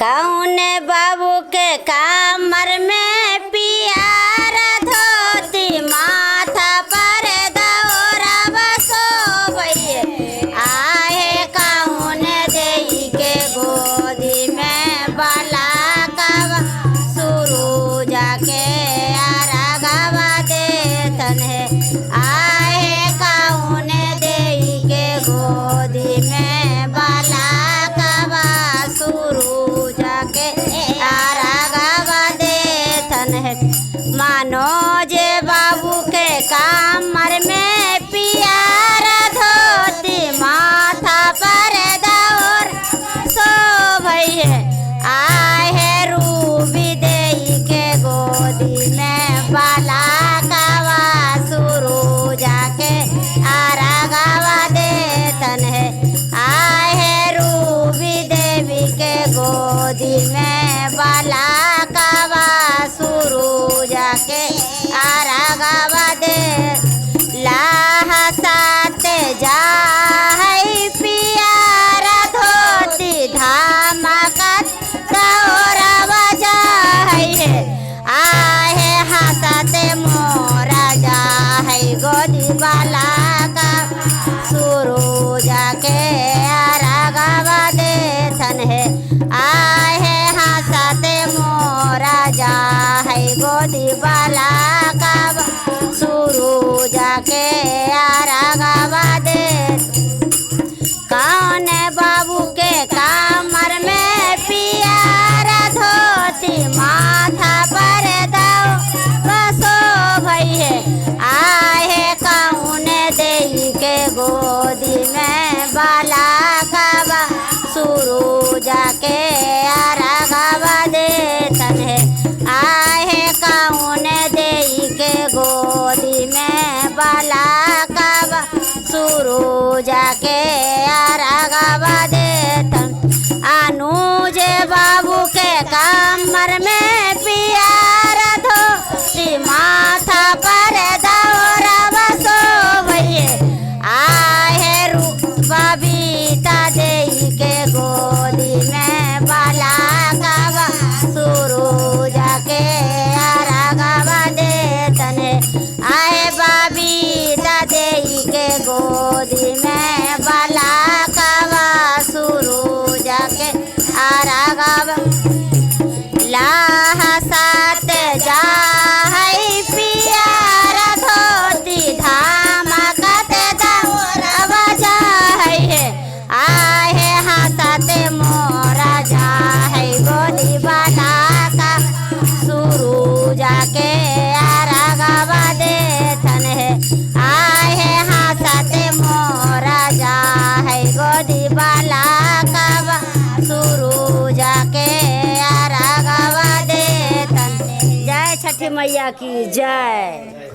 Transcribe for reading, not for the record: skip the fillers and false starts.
कौन बाबू के कामर में पियारा धोती माथा पर दौरा सोबैये आहे कौन देई के गोदी में बाला कवा शुरू जाके आरागवा देतन है आहे कौन देई के गोदी में बाला कवा शुरू जाके आरागवा देतन है मानो जे बाबू के कामर में पियारा धोती माथा पर दौर सोभैये आहे रूबी देई के गोदी में बाला कवा शुरू जाके आरागवा देतन है आहे रूबी देवी के गोदी में बाला कवा शुरू जाके आरागवा दे लाहा साते जा है पियारा धोती धामकत दौरावा जा है आहे हंसते मोरा जा है गोदी बाला का शुरू जाके आरागवा देतन है आहे हंसते मोरा जा है गोदी बाला का शुरू जाके आरागवा दे कौन बाबू के कामर में पियारा धोती माथा पर दौरा सोभैये आहे कौन देई के गोदी में बाला कवा शुरू जाके आरागवा देतन है आहे कौन देई के गोदी में बाला कवा शुरू जाके आरागवा देतन अनुज बाबू के कामर में पियारा धोती माथा पर दौरा सोभैये आहे बबीता देई के गोदी में बाला कवा शुरू जाके आरागवा देतन है आहे बबीता देई के गोदी में बाला कवा शुरू जाके आरागवा लाहा सात जा है पियारा धोती धामकत दौरावा जा है आहे हंसते मोरा जा है गोदी बाला का शुरू जाके आरागवा देतन है आहे हंसते मोरा जा है गोदी बाला का शुरू जाके आरागवा देतन। जय छठी मैया की जय।